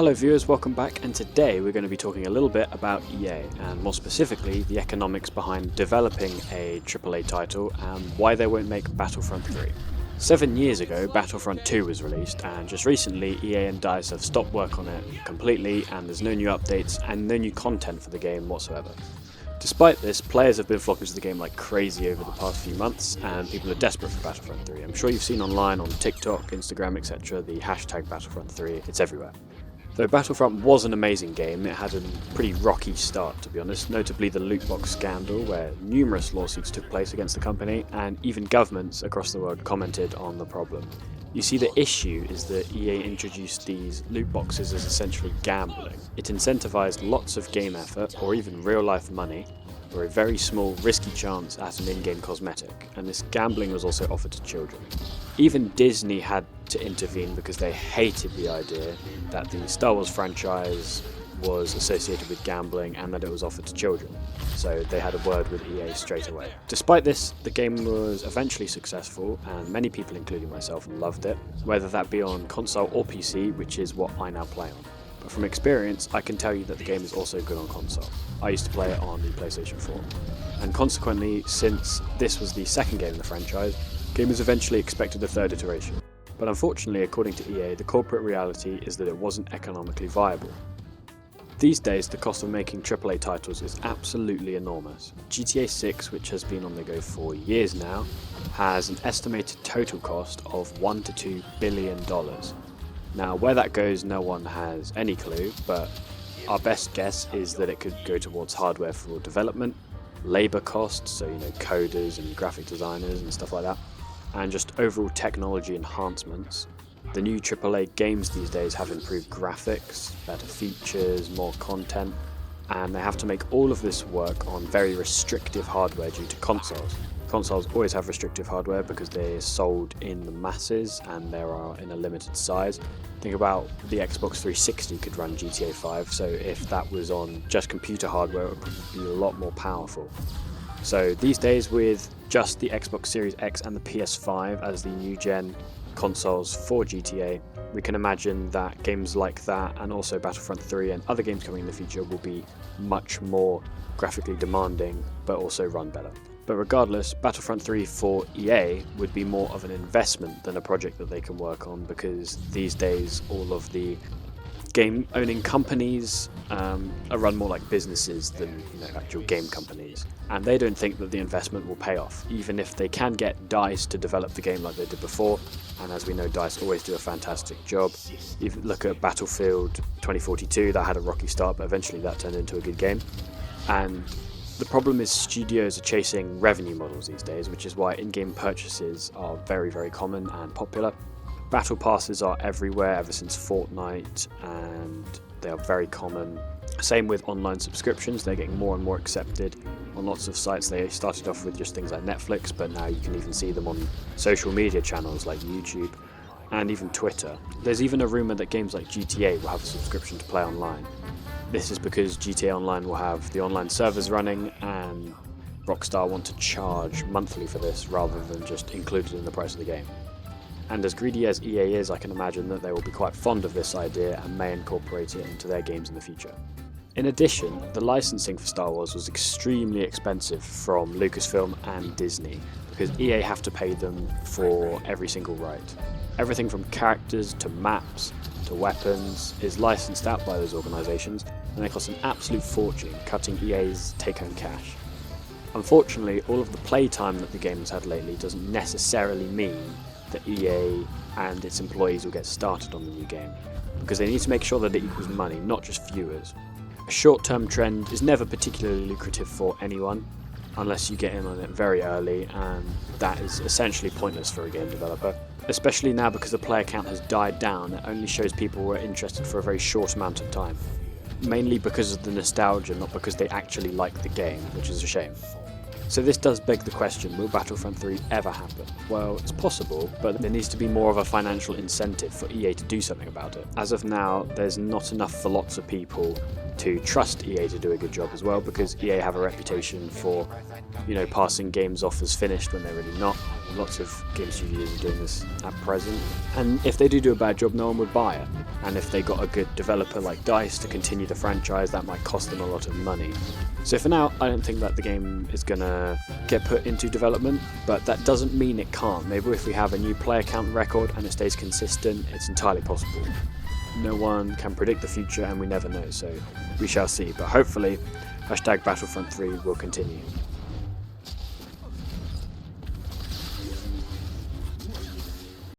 Hello viewers, welcome back, and today we're going to be talking a little bit about EA, and more specifically the economics behind developing a AAA title and why they won't make Battlefront 3. 7 years ago, Battlefront 2 was released, and just recently EA and DICE have stopped work on it completely, and there's no new updates and no new content for the game whatsoever. Despite this, players have been flocking to the game like crazy over the past few months, and people are desperate for Battlefront 3. I'm sure you've seen online on TikTok, Instagram, etc. the hashtag Battlefront 3, it's everywhere. Though Battlefront was an amazing game, it had a pretty rocky start, to be honest, notably the loot box scandal, where numerous lawsuits took place against the company, and even governments across the world commented on the problem. You see, the issue is that EA introduced these loot boxes as essentially gambling. It incentivized lots of game effort, or even real-life money, for a very small, risky chance at an in-game cosmetic, and this gambling was also offered to children. Even Disney had to intervene because they hated the idea that the Star Wars franchise was associated with gambling and that it was offered to children, so they had a word with EA straight away. Despite this, the game was eventually successful, and many people, including myself, loved it, whether that be on console or PC, which is what I now play on. But from experience, I can tell you that the game is also good on console. I used to play it on the PlayStation 4. And consequently, since this was the second game in the franchise, gamers eventually expected a third iteration. But unfortunately, according to EA, the corporate reality is that it wasn't economically viable. These days, the cost of making AAA titles is absolutely enormous. GTA 6, which has been on the go for years now, has an estimated total cost of $1 to $2 billion. Now, where that goes, no one has any clue, but our best guess is that it could go towards hardware for development, labour costs, so coders and graphic designers and stuff like that, and just overall technology enhancements. The new AAA games these days have improved graphics, better features, more content, and they have to make all of this work on very restrictive hardware due to consoles. Consoles always have restrictive hardware because they're sold in the masses and they are in a limited size. Think about the Xbox 360 could run GTA 5, so if that was on just computer hardware, it would probably be a lot more powerful. So these days, with just the Xbox Series X and the PS5 as the new gen consoles for GTA, we can imagine that games like that and also Battlefront 3 and other games coming in the future will be much more graphically demanding but also run better. But regardless, Battlefront 3 for EA would be more of an investment than a project that they can work on, because these days all of the game owning companies are run more like businesses than actual game companies, and they don't think that the investment will pay off, even if they can get DICE to develop the game like they did before, and as we know, DICE always do a fantastic job. If you look at Battlefield 2042, that had a rocky start, but eventually that turned into a good game. And the problem is studios are chasing revenue models these days, which is why in-game purchases are very, very common and popular. Battle passes are everywhere ever since Fortnite, and they are very common. Same with online subscriptions, they're getting more and more accepted on lots of sites. They started off with just things like Netflix, but now you can even see them on social media channels like YouTube and even Twitter. There's even a rumour that games like GTA will have a subscription to play online. This is because GTA Online will have the online servers running, and Rockstar want to charge monthly for this rather than just include it in the price of the game. And as greedy as EA is, I can imagine that they will be quite fond of this idea and may incorporate it into their games in the future. In addition, the licensing for Star Wars was extremely expensive from Lucasfilm and Disney, because EA have to pay them for every single right. Everything from characters to maps to weapons is licensed out by those organisations, and they cost an absolute fortune, cutting EA's take-home cash. Unfortunately, all of the playtime that the game has had lately doesn't necessarily mean that EA and its employees will get started on the new game, because they need to make sure that it equals money, not just viewers. A short-term trend is never particularly lucrative for anyone, unless you get in on it very early, and that is essentially pointless for a game developer. Especially now, because the player count has died down, it only shows people who are interested for a very short amount of time. Mainly because of the nostalgia, not because they actually like the game, which is a shame. So this does beg the question, will Battlefront 3 ever happen? Well, it's possible, but there needs to be more of a financial incentive for EA to do something about it. As of now, there's not enough for lots of people to trust EA to do a good job as well, because EA have a reputation for, passing games off as finished when they're really not. Lots of game studios are doing this at present, and if they do a bad job, no one would buy it. And if they got a good developer like DICE to continue the franchise, that might cost them a lot of money. So for now, I don't think that the game is gonna get put into development, but that doesn't mean it can't. Maybe if we have a new player count record and it stays consistent, it's entirely possible. No one can predict the future and we never know, so we shall see. But hopefully, #Battlefront 3 will continue.